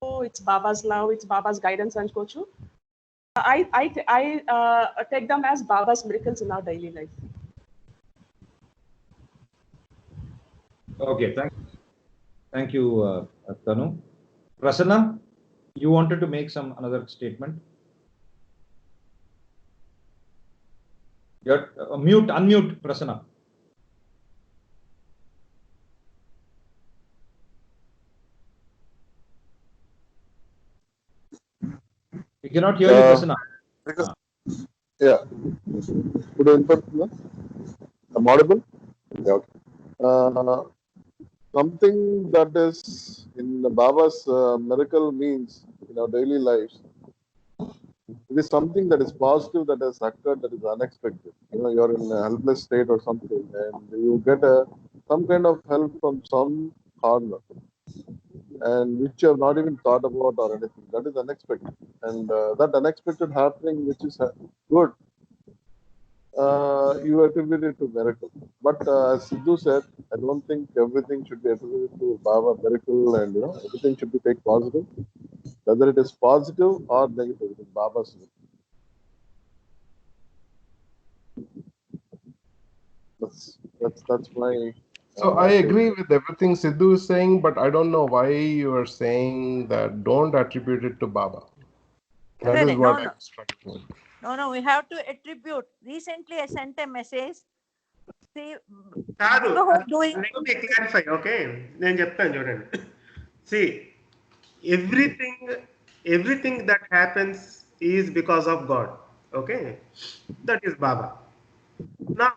it's Baba's love, it's Baba's guidance and coach. I take them as Baba's miracles in our daily life. Okay, thank you, Tanu. Prasanna, you wanted to make another statement. You're unmute, Prasanna. We cannot hear you, Prasanna. Yeah. Good input. I'm audible? Yeah. Okay. Something that is in Baba's miracle means in our daily lives. It is something that is positive that has occurred that is unexpected. You're in a helpless state or something, and you get some kind of help from some corner, and which you have not even thought about or anything. That is unexpected, and that unexpected happening, which is good, you attribute it to miracle. But as Sidhu said, I don't think everything should be attributed to Baba miracle, and everything should be taken positive, whether it is positive or negative. It is Baba's will. That's my. So I agree with everything Sidhu is saying, but I don't know why you are saying that don't attribute it to Baba. That is what I'm struggling with. No, we have to attribute. Recently, I sent a message. See, let me clarify, okay? See, everything that happens is because of God, okay? That is Baba. Now,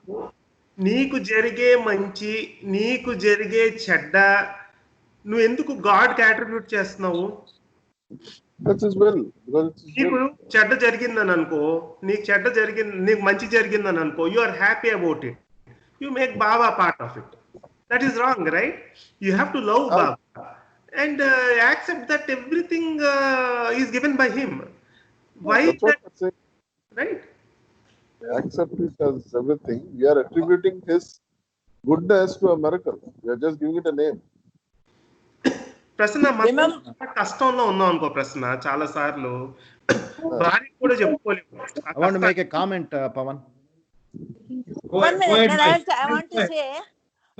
నీకు జరిగే మంచి నీకు జరిగే చెడ్డ నువ్వు ఎందుకు God కి attribute చేస్తున్నావు? నీకు చెడ్డ జరిగిందని అనుకో, నీకు మంచి జరిగిందని అనుకో, you are happy about it, you make Baba part of it. That is wrong, right? You have to love Baba and accept that everything is given by him. Why that? Right? Accept it as everything. We are attributing his goodness to a miracle. We are just giving it a name. ప్రశ్న కష్టంలో ఉన్నాం అనుకో, ప్రశ్న చాలా సార్లు భార్య కూడా చెప్పుకోలేము. I want to make a comment, Pawan. One minute, I want to say,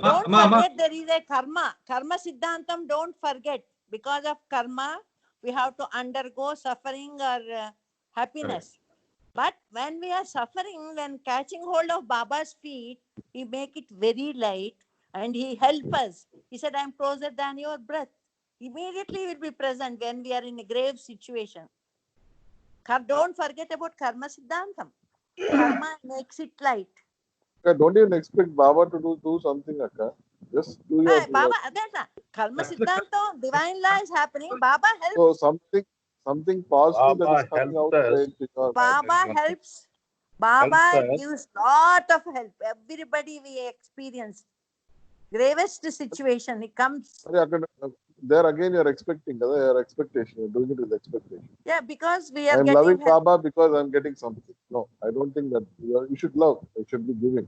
don't forget there is a karma siddhantam. Don't forget, because of karma we have to undergo suffering or happiness. But when we are suffering, when catching hold of Baba's feet, he make it very light and he help us. He said, I am closer than your breath. Immediately he will be present when we are in a grave situation. Don't forget about karma siddhantam. Karma makes it light. Don't even expect Baba to do something, Akka. Just do your. Baba, karma siddhantam, divine law is happening. Baba helps. So something positive that is coming out. Baba helps. Baba gives lot of help. Everybody we experience gravest situation, he comes. There again, you're expecting. Your expectation. You're doing it with expectation. Yeah, because we are. I'm loving Baba because I'm getting something. No, I don't think that you should love. You should be giving.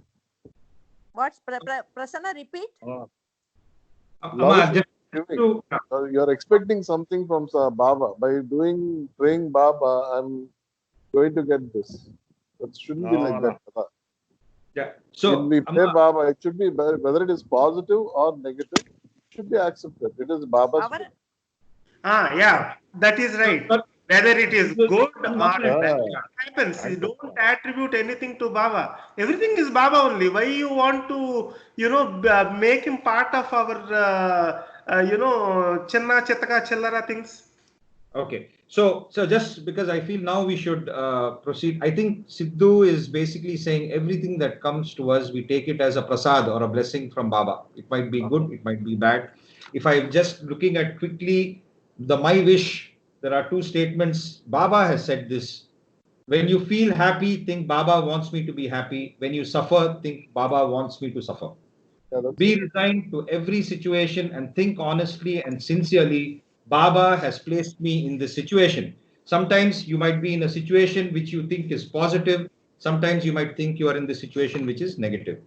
What's Prasanna? Repeat. You're expecting something from Baba. By praying Baba, I'm going to get this. That shouldn't be like that. Yeah. So when we pray Baba, it should be, whether it is positive or negative, should be accepted. It is Baba's. Yeah, that is right. Whether it is good or bad, happens. You don't attribute anything to Baba. Everything is Baba only. Why you want to, make him part of our, chinna chittaka chillara things? Okay, so just because I feel now we should proceed. I think Sidhu is basically saying everything that comes to us, we take it as a prasad or a blessing from Baba. It might be good, it might be bad. If I'm just looking at quickly my wish, there are two statements. Baba has said this: when you feel happy, think Baba wants me to be happy. When you suffer, think Baba wants me to suffer. Be resigned to every situation and think honestly and sincerely. Baba has placed me in this situation. Sometimes you might be in a situation which you think is positive. Sometimes you might think you are in the situation which is negative.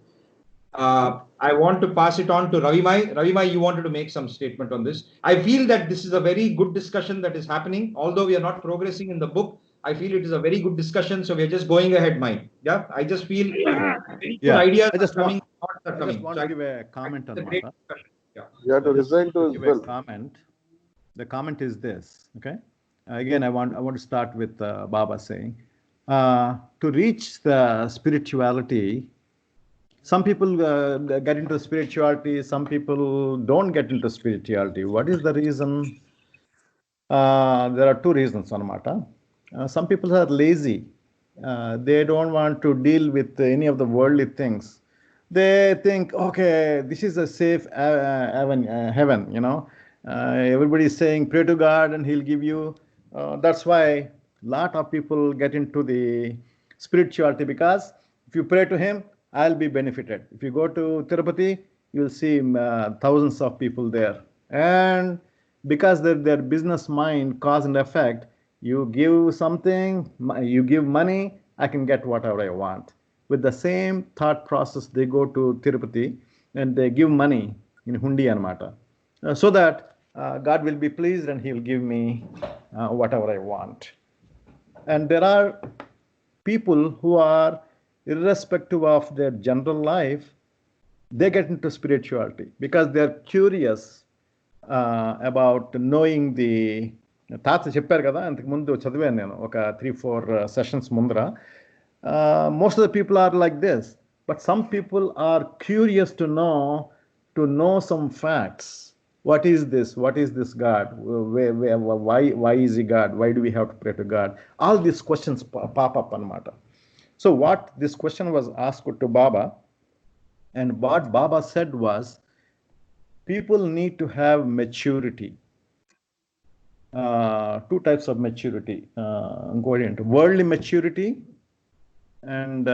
I want to pass it on to Ravimai. Ravimai, you wanted to make some statement on this. I feel that this is a very good discussion that is happening. Although we are not progressing in the book, I feel it is a very good discussion. So we are just going ahead, Mike. Yeah, I just feel very good ideas I just are coming. I just want to give a comment on the matter. Yeah. You have to resign to his Give a will. comment. The comment is this. Okay. Again, I want to start with Baba saying, to reach the spirituality. Some people get into spirituality. Some people don't get into spirituality. What is the reason? There are two reasons, Anamata. Some people are lazy. They don't want to deal with any of the worldly things. They think, okay, this is a safe heaven, you know. Everybody is saying, pray to God and He'll give you. That's why a lot of people get into the spirituality, because if you pray to Him, I'll be benefited. If you go to Tirupati, you'll see thousands of people there. And because their business mind, cause and effect, you give something, you give money, I can get whatever I want. With the same thought process, they go to Tirupati and they give money in hundi anamata, so that God will be pleased and He will give me whatever I want. And there are people who are, irrespective of their general life, they get into spirituality because they're curious about knowing the తాత చెప్పారు కదా, అంతకు ముందు చదివాను నేను ఒక 3-4 sessions ముందర. Most of the people are like this, but some people are curious to know some facts. What is this? What is this God? Why is He God? Why do we have to pray to God? All these questions pop up anamata. So what this question was asked to Baba, and what Baba said was, people need to have maturity. Two types of maturity. I'm going into worldly maturity, and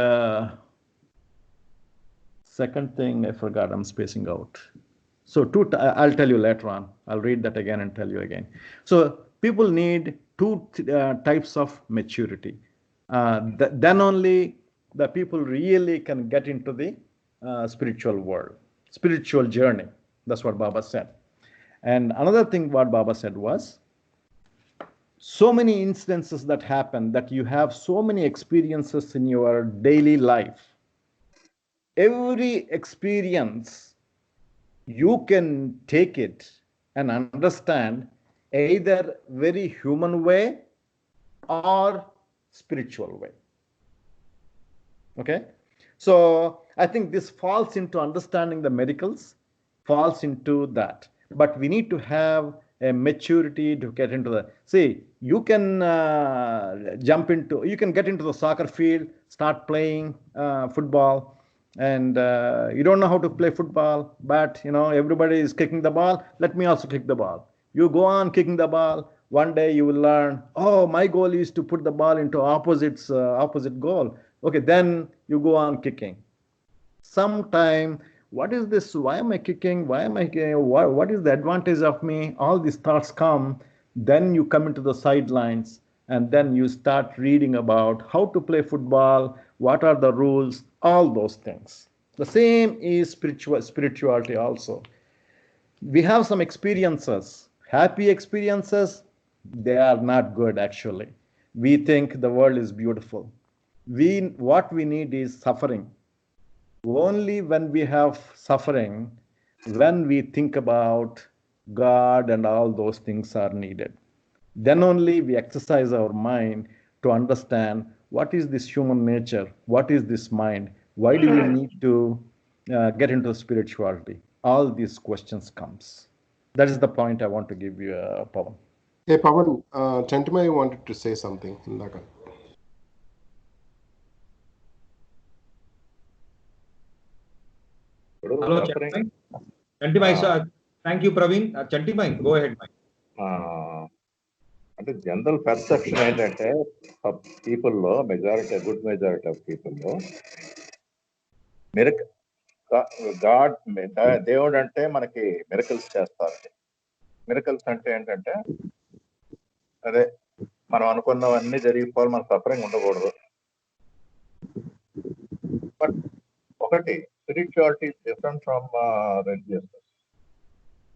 second thing I forgot, I'm spacing out. So I'll tell you later on. I'll read that again and tell you again. So people need two types of maturity. Then only the people really can get into the spiritual world, spiritual journey. That's what Baba said. And another thing what Baba said was, so many instances that happen, that you have so many experiences in your daily life. Every experience, you can take it and understand either very human way or spiritual way. Okay? So I think this falls into understanding the miracles, falls into that. But we need to have a maturity to get into the, see, you can you can get into the soccer field, start playing football, and you don't know how to play football, but you know everybody is kicking the ball, let me also kick the ball. You go on kicking the ball, one day you will learn, oh, my goal is to put the ball into opposite goal. Okay, then you go on kicking. Sometime, what is this? Why am I kicking? Why am I? What is the advantage of me? All these thoughts come. Then you come into the sidelines, and then you start reading about how to play football. What are the rules? All those things. The same is spirituality also. We have some experiences, happy experiences. They are not good actually. We think the world is beautiful. What we need is suffering. Only when we have suffering, when we think about God and all those things are needed, then only we exercise our mind to understand what is this human nature, what is this mind, why do we need to get into spirituality. All these questions comes. That is the point I want to give you, Pawan. Hey Pawan, Chantimai wanted to say something. Hello, Chantimai, sir. Thank you, Praveen. Chantimai, go ahead, Mike. అంటే general perception ఏంటంటే పీపుల్లో majority, good majority of పీపుల్లో God, దేవుడు అంటే మనకి miracles చేస్తారు. Miracles అంటే ఏంటంటే అదే మనం అనుకున్నవన్నీ జరిగిపోవాలి, మన సఫరింగ్ ఉండకూడదు. బట్ ఒకటి spirituality is different from religiousness.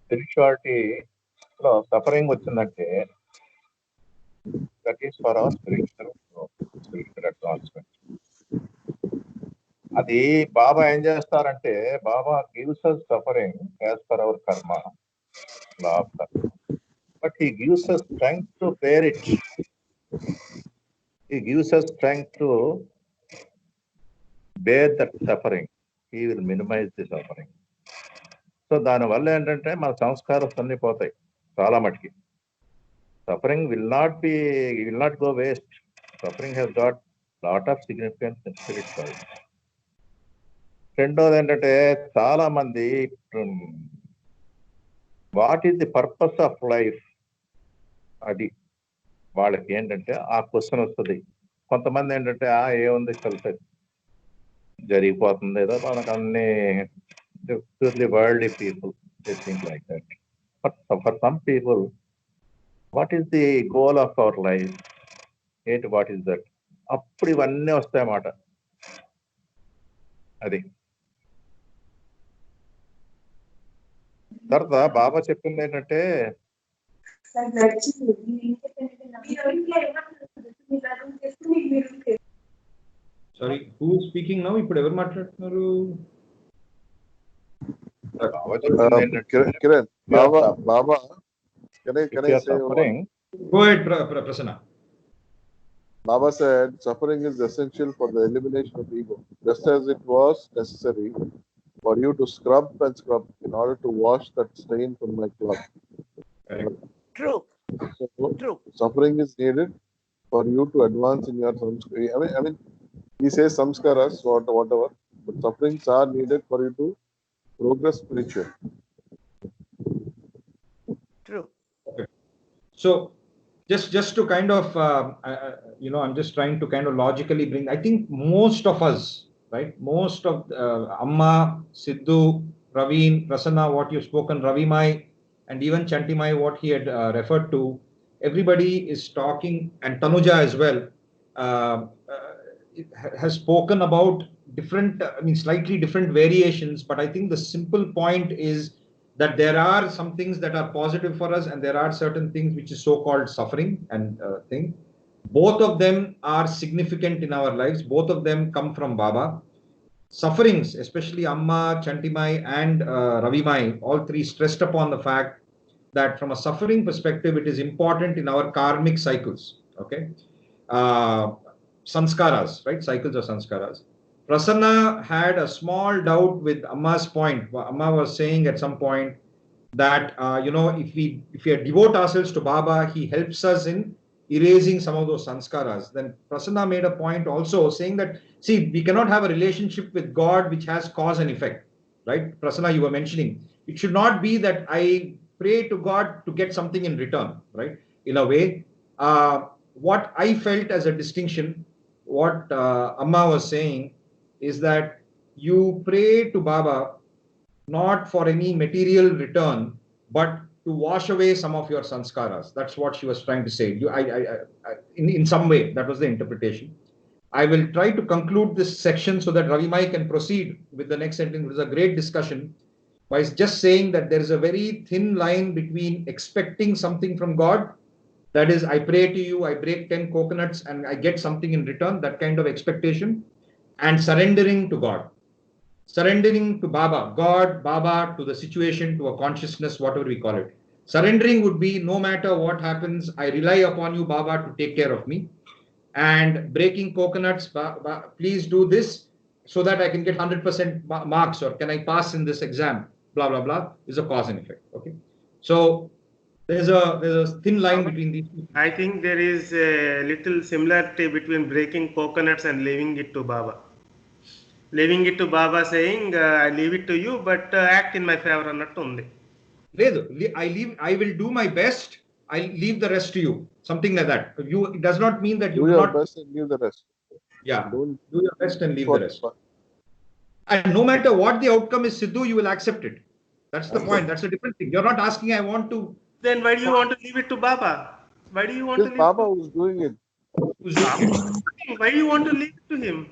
Spirituality, suffering వచ్చిందంటే that is for our spiritual growth, spiritual advancement. అది బాబా ఏం చేస్తారంటే బాబా gives us suffering as per our karma, law of karma. But he gives us strength to bear it. He gives us strength to bear that suffering. He will minimize the suffering. So దానివల్ల ఏంటంటే మన సంస్కారం అన్నీ పోతాయి చాలా మటుకి. Suffering will not go waste. Suffering has got lot of significance in spirituality. రెండోది ఏంటంటే చాలా మంది what is the purpose of life, అది వాళ్ళకి ఏంటంటే ఆ క్వశ్చన్ వస్తుంది. కొంతమంది ఏంటంటే ఏముంది కలిసి జరిగిపోతుంది ఏదో మనకు అన్ని purely worldly people, they think like that. But for some people, what is the goal of our life? What is that? అప్పుడు ఇవన్నీ వస్తాయన్నమాట. అది తర్వాత బాబా చెప్పింది ఏంటంటే సారీ, హూ స్పీకింగ్ నౌ? ఇప్పుడు ఎవరు మాట్లాడుతున్నారు? బాబా చెప్పింది ఏంటంటే Kiran, Baba, can I say suffering? Go ahead, Prasanna. Baba said suffering is essential for the elimination of ego, just as it was necessary for you to scrub in order to wash that stain from my cloth. True. So, True. suffering is needed for you to advance in your samskara. I mean, he says samskaras, whatever, but sufferings are needed for you to progress spiritually. True. Okay. So just to kind of I'm just trying to kind of logically bring, I think most of us, right, most of Amma, Sidhu, Raveen, Prasanna, what you've spoken, Ravimai, and even Chantimai, what he had referred to, everybody is talking, and Tanuja as well has spoken about different, slightly different variations, but I think the simple point is that there are some things that are positive for us and there are certain things which is so-called suffering and thing. Both of them are significant in our lives. Both of them come from Baba. Sufferings, especially Amma, Chantimai and Ravimai, all three stressed upon the fact that from a suffering perspective, it is important in our karmic cycles. Okay. Sanskaras, right? Cycles of sanskaras. Prasanna had a small doubt with Amma's point. Amma was saying at some point that if we devote ourselves to Baba, he helps us in erasing some of those sanskaras. Then Prasanna made a point also saying that, see, we cannot have a relationship with God which has cause and effect, right? Prasanna, you were mentioning, it should not be that I pray to God to get something in return, right? In a way, what I felt as a distinction, what Amma was saying, is that you pray to Baba not for any material return, but to wash away some of your sanskaras. That's what she was trying to say. In some way, that was the interpretation. I will try to conclude this section so that Ravimai can proceed with the next sentence. It was a great discussion by just saying that there is a very thin line between expecting something from God, that is, I pray to you, I break 10 coconuts and I get something in return, that kind of expectation, and surrendering to God. Surrendering to Baba, God, Baba, to the situation, to a consciousness, whatever we call it. Surrendering would be, no matter what happens, I rely upon you, Baba, to take care of me. And breaking coconuts, please do this so that I can get 100% marks, or can I pass in this exam, blah, blah, blah, is a cause and effect. Okay. So there's a thin line between these two. I think there is a little similarity between breaking coconuts and leaving it to Baba. Leaving it to Baba saying, I leave it to you, but act in my favor annattu undi. I will do my best, I'll leave the rest to you. Something like that. It does not mean that you do will your not best and leave the rest. Yeah, Don't do your best and leave the rest. fun. And no matter what the outcome is, Sidhu, you will accept it. That's the point. That's a different thing. You're not asking, I want to. Then why do you want to leave it to Baba? Why do you want This to leave Baba who's doing it. Why do you want to leave it to him?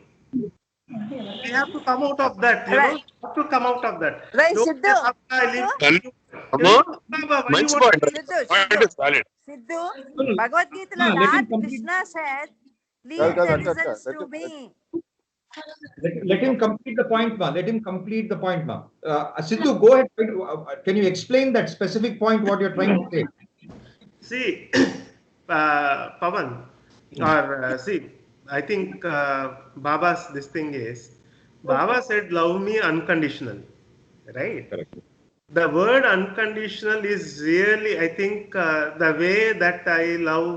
We have to come out of that, you know. Right. We have to come out of that. Right, Don't say, Siddhu. "Baba, I live Siddhu? with you." Amma, Baba, why you మంచి want point to Siddhu, point Siddhu, is valid. Siddhu, No, no, Bhagavad Gita, let him Lord complete. Krishna said, కాదు leave కాదు the అక్క అక్క results to me. Let him complete the point, ma. Let him complete the point, ma. Sidhu, go ahead. Can you explain that specific point, what you're trying to say? See, Pavan, or see, I think Baba's this thing is, Baba said, love me unconditionally, right? Correct. The word unconditional is really, I think, the way that I love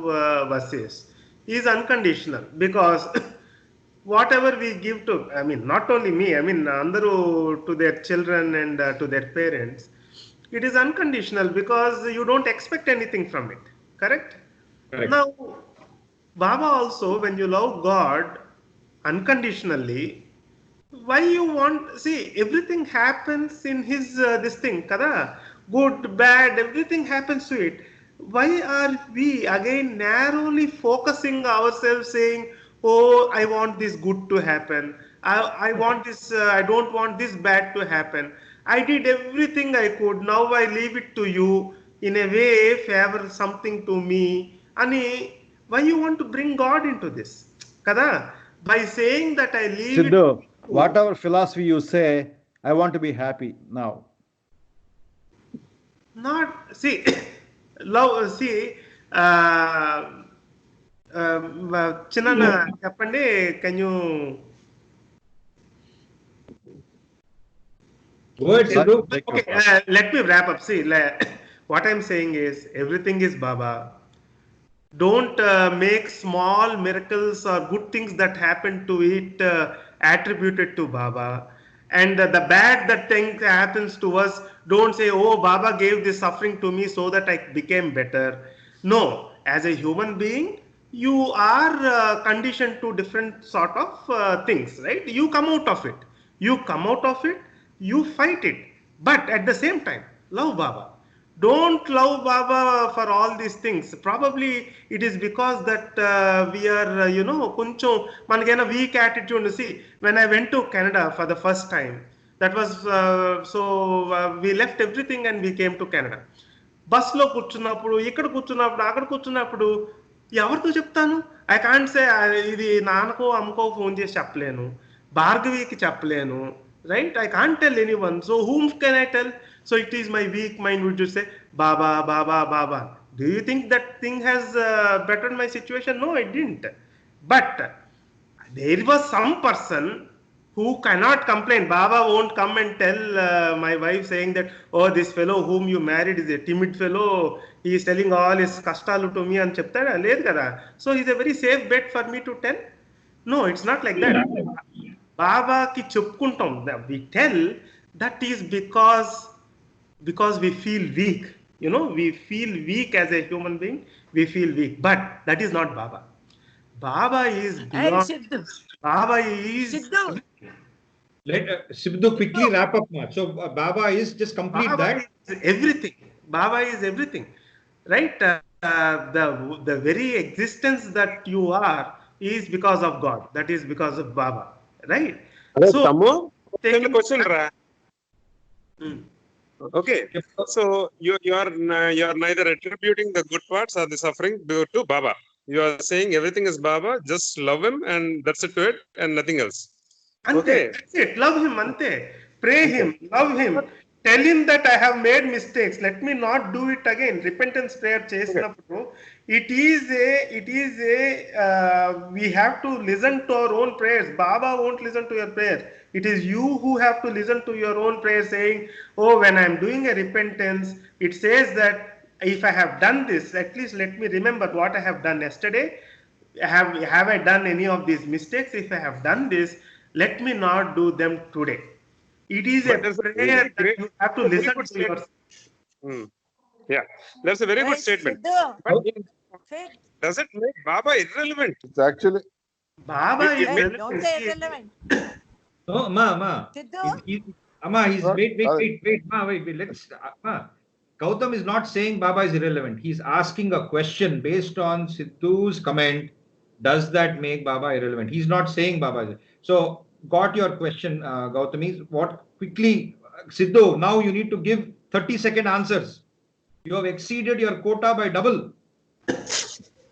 Vasis is unconditional, because whatever we give to, I mean, not only me, I mean, andaru to their children and to their parents, it is unconditional because you don't expect anything from it. Correct? Correct. Now, Baba also, when you love God unconditionally, why you want, see, everything happens in his this thing, kada, good, bad, everything happens to it. Why are we again narrowly focusing ourselves, saying, oh, I want this good to happen, I want this, I don't want this bad to happen, I did everything I could, now I leave it to you, in a way favor something to me, ani, why you want to bring God into this, kada, by saying that I leave it. Siddhu, whatever philosophy you say, I want to be happy now. Not, see, love, see, Chinana, చెప్పండి, can you Go ahead, Sidhu. okay, let me wrap up. See, what I'm saying is, everything is Baba. Don't make small miracles or good things that happen to it attributed to Baba. And the bad that thing happens to us, don't say, oh, Baba gave this suffering to me so that I became better. No, as a human being, you are conditioned to different sort of things, right? You come out of it. You come out of it, you fight it. But at the same time, love Baba. Don't love Baba for all these things. Probably it is because that we are, you know, kuncho manakaina weak attitude. See, when I went to Canada for the first time, that was we left everything and we came to Canada. బస్లో కూర్చున్నప్పుడు, ఇక్కడ కూర్చున్నప్పుడు, అక్కడ కూర్చున్నప్పుడు ఎవరితో చెప్తాను? I can't say, ఇది నాన్నకో అమ్మకో phone చేసి చెప్పలేను, భార్గవికి చెప్పలేను, right? I can't tell anyone. So whom can I tell? So it is my weak mind would just say, Baba, Baba, Baba. Do you think that thing has bettered my situation? No, it didn't. But there was some person who cannot complain. Baba won't come and tell my wife saying that, oh, this fellow whom you married is a timid fellow, he is telling all his kashtalu to me and cheptada, ledhu kada. So he's a very safe bet for me to tell. No, it's not like that. Baba ki chupkuntam, we tell, that is because we feel weak. You know, we feel weak as a human being, we feel weak. But that is not Baba. Baba is beyond. And Siddhu. Baba is. Siddhu. Let Sidhu quickly wrap up, ma. So Baba is, just complete Baba that. is everything. Baba is everything, right? The very existence that you are is because of God. That is because of Baba, right? So, taking question, Ra. Okay, so you are neither attributing the good parts or the suffering to Baba. You are saying everything is Baba. Just love him, and that's it to it, and nothing else. Ante, Okay. that's it. Love him, ante. Pray him, love him. Tell him that I have made mistakes. Let me not do it again. Repentance prayer chesinappudu. It is a we have to listen to our own prayers. Baba won't listen to your prayer. It is you who have to listen to your own prayer, saying, oh, when I am doing a repentance, it says that if I have done this, at least let me remember what I have done yesterday. Have I done any of these mistakes? If I have done this, let me not do them today. It is But a there's a prayer very that great- you have to very listen good to yourself. Yeah, that's a very good Right, statement. Siddhu. But Fit. does it make Baba irrelevant? It's actually Baba It is Hey, relevant. don't say irrelevant. No, ma. Sidhu? Amma, he's Sir, wait, ma, wait. Let's, ma. Gautam is not saying Baba is irrelevant. He's asking a question based on Sidhu's comment. Does that make Baba irrelevant? He's not saying Baba is. So got your question, Gautami. What quickly, Siddhu, now you need to give 30-second answers. You have exceeded your quota by double.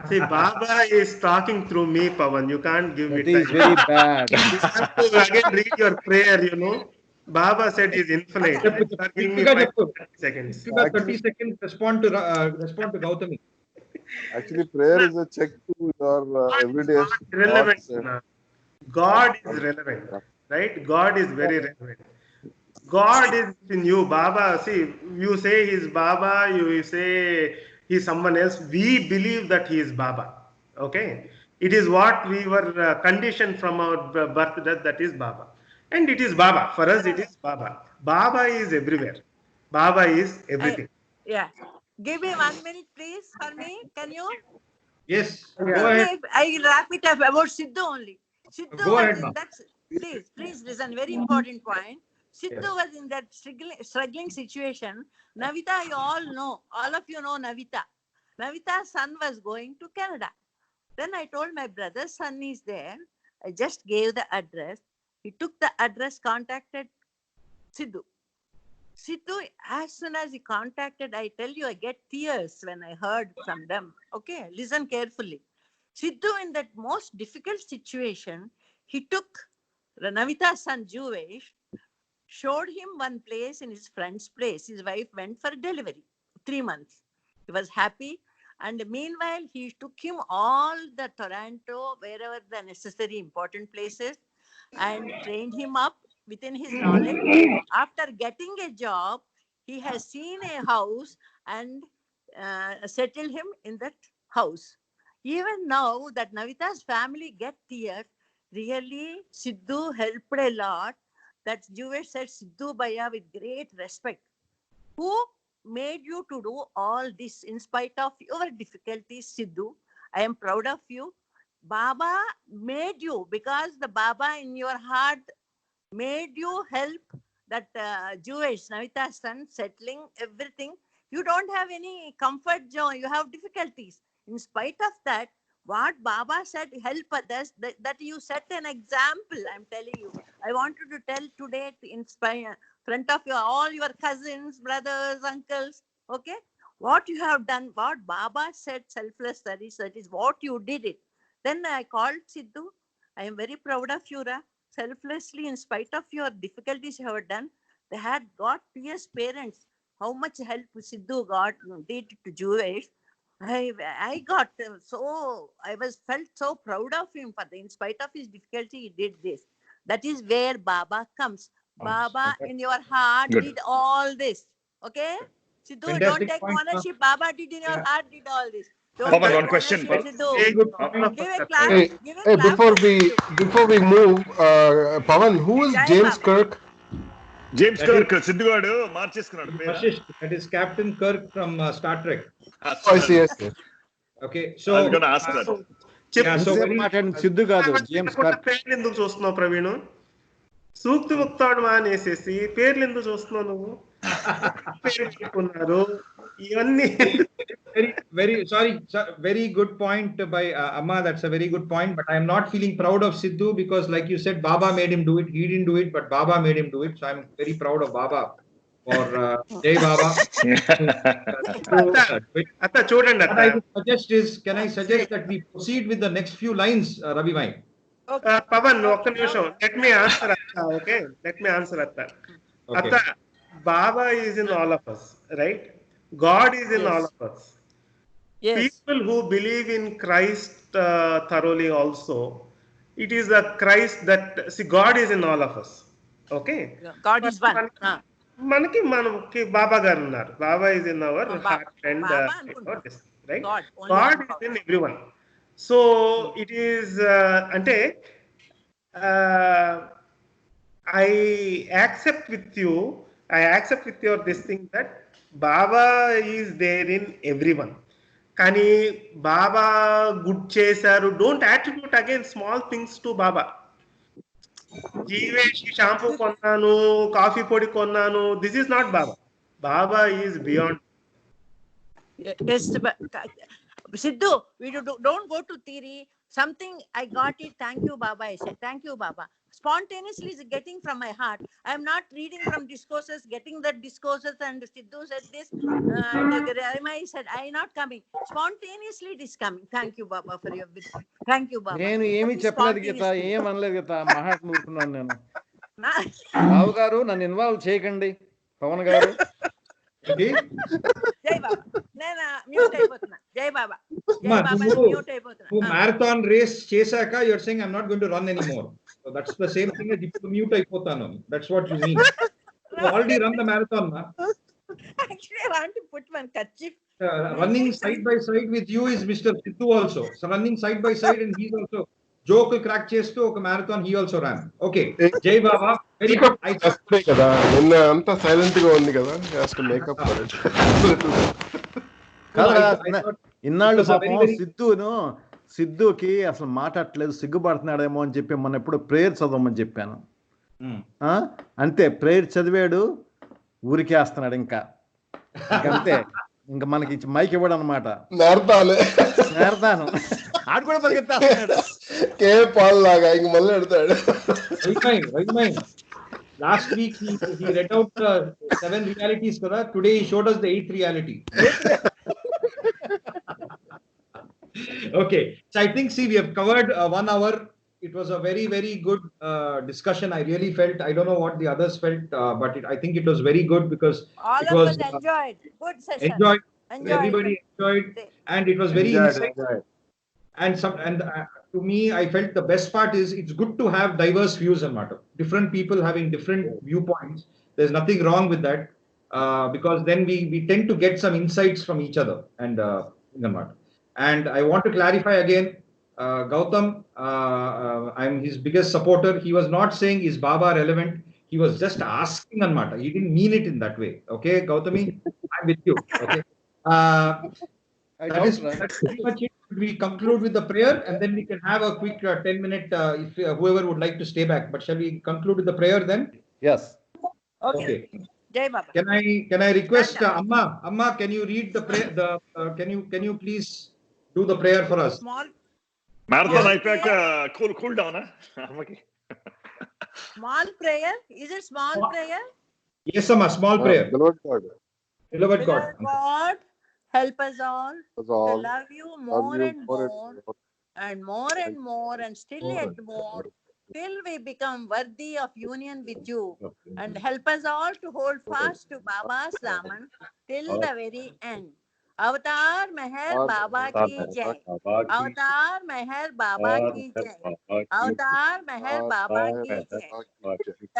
See, Baba is talking through me, Pawan. You can't give That me is time. very bad. You have to again read your prayer, you know. Baba said he's infinite. You are giving me 30 seconds. If you got 30 seconds, respond to Gautami. Actually, prayer is a check to your everyday Relevant. thoughts. God is relevant, right? God is very relevant. God is in you, Baba. See, you say he's Baba, you say he's someone else. We believe that he is Baba. Okay? It is what we were conditioned from our birth that is Baba. And it is Baba. For us, it is Baba. Baba is everywhere. Baba is everything. Yeah. Give me 1 minute, please, for me. Can you? Yes. Yeah. Go ahead. I wrap it up about Siddhu only. Siddhu Go was ahead, in ma'am. that. Please listen. Very important point. Siddhu was in that struggling situation. Navita, you all know. All of you know Navita. Navita's son was going to Canada. Then I told my brother's son is there. I just gave the address. He took the address, contacted Siddhu. Siddhu, as soon as he contacted, I tell you, I get tears when I heard from them. Okay, listen carefully. Siddhu, in that most difficult situation, he took Navita's son, Jewish, showed him one place in his friend's place. His wife went for delivery, 3 months. He was happy. And meanwhile, he took him all the Toronto, wherever the necessary important places, and trained him up within his knowledge. After getting a job, he has seen a house and settled him in that house. Even now that Navita's family get tears, really Siddhu helped a lot. That Jewish said Siddhu Bhaiya with great respect. Who made you to do all this in spite of your difficulties, Siddhu? I am proud of you. Baba made you, because the Baba in your heart made you help that Jewish Navita's son settling everything. You don't have any comfort zone. You have difficulties. In spite of that, what Baba said, help others, that you set an example. I'm telling you. I wanted to tell today to inspire front of all your cousins, brothers, uncles. Okay, what you have done, what Baba said, selfless service, that is what you did it. Then I called Siddhu. I am very proud of you, Ra. Selflessly, in spite of your difficulties you have done, they had got PS parents. How much help Siddhu did to Jewish. I got I felt so proud of him in spite of his difficulty, he did this. That is where Baba comes. Baba in your heart did all this. Okay? Siddhu, Fantastic don't take point, ownership. Baba did in your heart, did all this. Don't Pawan, take one question. ownership, Siddhu. Very good point. Give a clap. Hey, Give a hey, clap before for we Siddhu. move, Pawan, who is Jai James Baba. Kirk? James That Kirk, Siddhu గాడు మార్చేసుకున్నాడు పేరు. Vashish, that is Captain Kirk from Star Trek. Oh, I see. Okay, so I was going to ask that. yeah, so very Siddhu కాదు, James Kirk. పేర్లు ఎందుకు చూస్తున్నావు ప్రవీణ్? సూక్తి ముక్తాడు మానేసేసి పేర్లు ఎందుకు చూస్తున్నావు నువ్వు? పేరు పెట్టుకున్నారు ఇవన్నీ. very sorry, very good point by Amma. That's a very good point, but I am not feeling proud of Siddhu because, like you said, Baba made him do it. He didn't do it, but Baba made him do it. So I'm very proud of Baba for Jai Baba. అత్త చూడండి What I would suggest is, can I suggest that we proceed with the next few lines, Ravi Bhai? Pawan ఒక్క నిమిషం. Let me answer అత్త. Okay, let me answer అత్త. అత్త, Baba is in all of us, right? God is in all of us. Yes. People who believe in Christ thoroughly also, it is a Christ that, see, God is in all of us. Okay? God is one. మనకి బాబా గారు ఉన్నారు. బాబా is in our heart and right? God is in everyone. So it is అంటే I accept with your this thing that Baba is there in everyone. కానీ Baba good చేశారు, don't attribute again small things to Baba. జీవేషి shampoo కొన్నాను, coffee పొడి కొన్నాను, this is not Baba. Baba is beyond. Yes, Siddhu, we don't go to theory. Something I got it. Thank you, Baba. I said, thank you, Baba. spontaneously is getting from my heart. I am not reading from discourses, getting the discourses, and Sidhu said this, and Ramai said, I am not coming. Spontaneously it is coming. Thank you, Baba, for your visit. Thank you, Baba. నేను ఏమి చెప్పలేదు గీత, ఏం అనలేదు గీత, మాట్లాడుతున్నాను నేను. Na- రావు గారు నన్ను involve చేయకండి, పవన్ గారు. జై బాబా. నేను మ్యూట్ అయిపోతున్నా. జై బాబా. జై బాబా, మ్యూట్ అయిపోతున్నా. Marathon race chesaka, you're saying I'm not going to run anymore. So that's the same thing as ఇప్పుడు mute అయిపోతాను. That's what you mean. You already run the marathon, ma. Actually, I want to put one kerchief. Running side by side with you is Mr. Sidhu also. So running side by side, and he's also joke crack చేస్తూ ఒక marathon he also ran. Okay. Jai Baba. Very good. కదా నిన్న అంతా silent గా ఉంది కదా. Has to make up for it. ఇన్నాళ్ళు పాపం సిద్ధుకి అసలు మాట్లాడట్లేదు, సిగ్గుపడుతున్నాడేమో అని చెప్పి మొన్న ఎప్పుడు ప్రేయర్ చదవమని చెప్పాను. అంతే, ప్రేయర్ చదివాడు, ఊరికేస్తున్నాడు. ఇంకా అంతే, ఇంకా మనకి మైక్ ఇవ్వడు అనమాట. నేర్తాను ఆడు కూడా పరిగెత్తాడు కే పాల్ లాగా ఇంక మళ్ళీ ఎడతాడు. Last week he read out 7 realities kada. Today he showed us the 8th reality. Okay, so I think we have covered 1 hour. It was a very, very good discussion. I really felt, I don't know what the others felt, but I think it was very good because all it of was us enjoyed. Good session. Enjoyed. Everybody enjoyed, and it was very insightful. And to me, I felt the best part is it's good to have diverse views on matter. Different people having different viewpoints. There's nothing wrong with that, because then we tend to get some insights from each other and in the matter. And I want to clarify again, Gautam, I'm his biggest supporter. He was not saying is Baba relevant. He was just asking on matter. He didn't mean it in that way. Okay, Gautami, I'm with you. Okay. That's pretty much it. We conclude with the prayer and then we can have a quick 10-minute if whoever would like to stay back. But shall we conclude with the prayer then? Yes. Okay. Jai Baba. Can I request Amma, can you read the prayer? Can you please do the prayer for us? Marathon అయిపోయాక cool down, అమ్మకి. Small prayer? Is it small prayer? Yes, Amma, small prayer. Beloved God. Help us all to love you more and more and still yet more till we become worthy of union with you, and help us all to hold fast to Baba's Daman till the very end. Avatar Meher Baba ki jai. Avatar Meher Baba ki jai. Avatar Meher Baba ki jai.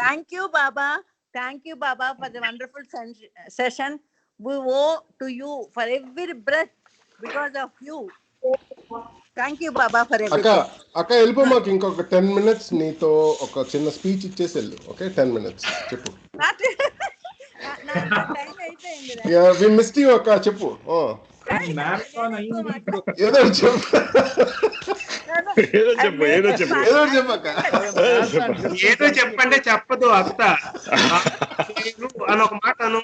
Thank you, Baba. Thank you, Baba, for the wonderful session. We owe to you for every breath because of you. Thank you, Baba, for everything. అక్క వెళ్ళిపో, మాకు ఇంకొక 10 minutes నీతో ఒక చిన్న speech ఇచ్చేసి వెళ్ళు. Okay, 10 minutes చెప్పు. We missed you అక్క, చెప్పు. ఏదో చెప్పు ఏదో చెప్పంటే చెప్పదు అత్త అని ఒక మాట అను.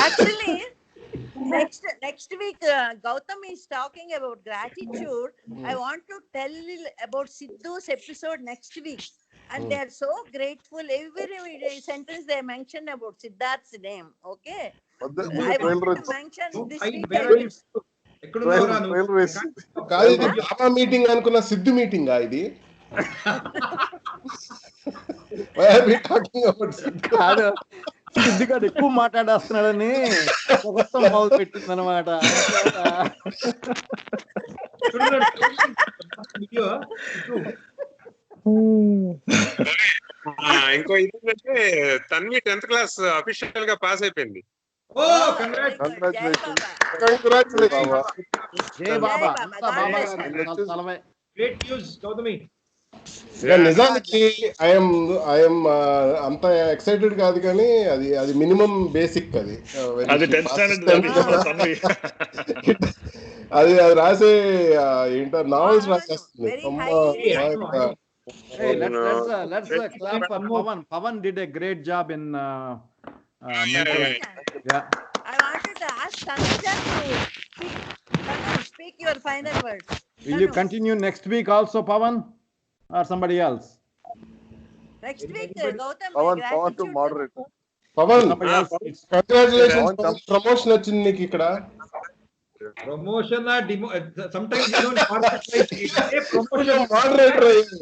Actually, next week Gautam is talking about gratitude. I want to tell about Sidhu's episode next week, and they are so grateful. Every sentence they mention about Siddharth's name. Okay, I want to mention this week. కాదు, ఇది బాబా meeting అనుకున్న Siddhu meeting ఇది. కాదు, సిద్ధిగాడు ఎక్కువ మాట్లాడేస్తున్నాడని మొత్తం మొదలు పెట్టింది అనమాట. ఇంకో ఏంటంటే తన్వి 10th క్లాస్ అఫీషియల్ గా పాస్ అయిపోయింది. నిజానికి ఐఎమ్ అంత ఎక్సైటెడ్ కాదు, కానీ అది మినిమం బేసిక్. అది అది రాసే ఏంటో novels రాసేస్తుంది. Hey, let's clap for Pavan. Pavan did a great job in mentoring. Yeah. I wanted to ask Tanuja to speak your final words. Will you continue next week also, Pavan? or somebody else? Next week, Gautam, Pawan to gratitude. moderate. Pawan, Somebody else. It's congratulations. Promotion వచ్చింది నీకు ఇక్కడ. Promotion or sometimes you don't promotion. Moderator అయ్యింది.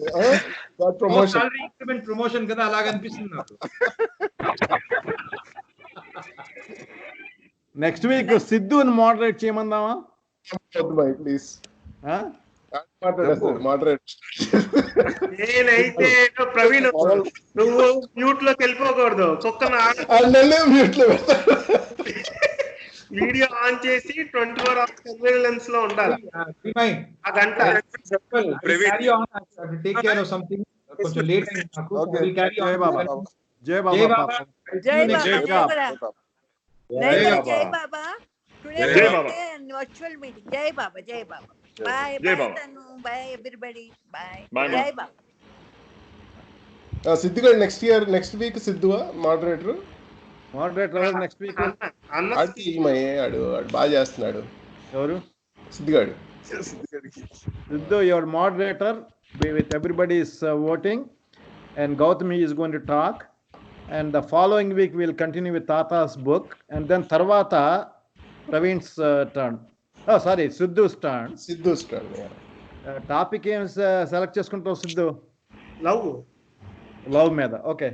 Got promotion. Salary increment promotion కదా అలాగ అనిపిస్తుంది నాకు. Next week సిద్ధుని moderate చేయమందామా? ప్లీజ్. మోడరేట్. నేనైతే ప్రవీణ్ నువ్వు మ్యూట్ లోకి వెళ్ళిపోకూడదు. కుక్కను మ్యూట్ లో వీడియో ఆన్ చేసి 24 hours సర్వేలెన్స్ లో ఉండాలి. ఆ గంట టేక్ కేర్ ఆఫ్ సంథింగ్ కొంచెం లేట్ అయింది నాకు. జై బాబా. జై బాబా. Jai Baba. Jai Baba. Today we are in virtual meeting. Jai Baba. Jai Baba. Bye. Jai Bye, Baba. Tanu. Bye, everybody. Bye. Bye, Jai Baba. Siddhu garu next week సిద్ధువా moderator? Moderator next week ఆడు బాగా చేస్తున్నాడు. ఎవరు? సిద్ధుగాడు. Siddhu, your moderator with everybody is voting, and Gautami is going to talk, and the following week we'll continue with Tata's book, and then Tarvata Praveen's turn. Oh, sorry, Siddhu's turn. Siddhu's turn. Topic ఏం select చేసుకుంటావు Siddhu? Love మీద. Okay.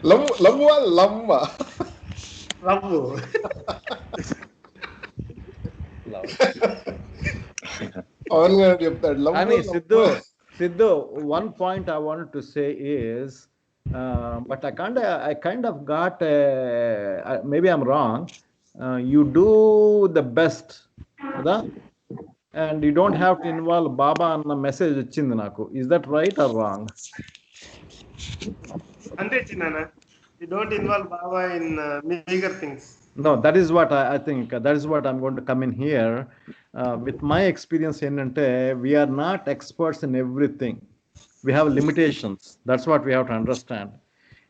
Love. Pawan గారు చెప్తాడు love. కానీ Siddhu, one point I wanted to say is, but I kind of got maybe I'm wrong. You do the best, కదా? And you don't have to involve Baba అన్న message వచ్చింది నాకు. Is that right or wrong? అంటే చిన్న you don't involve Baba in meager things. No, that is what I think. That is what I'm going to come in here. With my experience, we are not experts in everything. We have limitations. That's what we have to understand.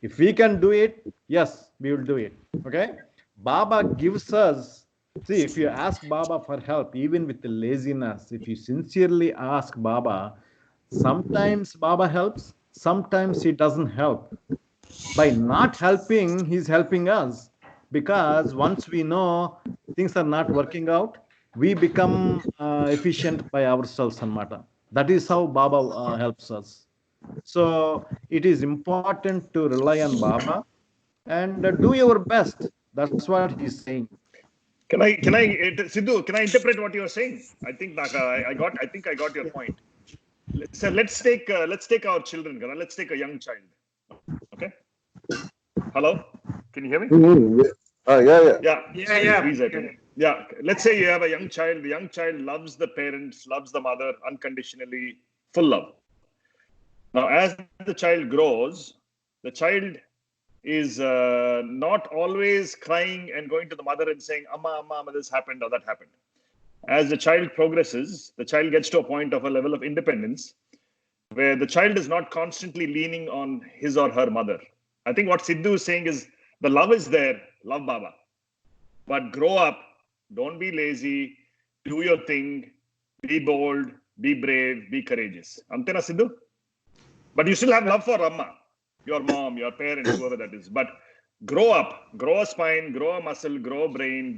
If we can do it, yes, we will do it. Okay? Baba gives us, see, if you ask Baba for help, even with the laziness, if you sincerely ask Baba, sometimes Baba helps, sometimes he doesn't help. By not helping, he's helping us. Because once we know things are not working out, we become efficient by ourselves, anamata. That is how Baba helps us. So it is important to rely on Baba and do your best. That's what he's saying. Can I Siddhu, can I interpret what you're saying? I think I got your point. So let's take our children. Let's take a young child. Okay. Hello. Can you hear me? Yeah. Yeah. Let's say you have a young child. The young child loves the parents, loves the mother unconditionally, full love. Now, as the child grows, the child is not always crying and going to the mother and saying, Amma, this happened or that happened. As the child progresses, the child gets to a point of a level of independence where the child is not constantly leaning on his or her mother. I think what Siddhu is saying is the love is there, love Baba. But grow up, don't be lazy, do your thing, be bold, be brave, be courageous. Antena Siddhu? But you still have love for Amma, your mom, your parents, whoever that is. But grow up, grow a spine, grow a muscle, grow a brain,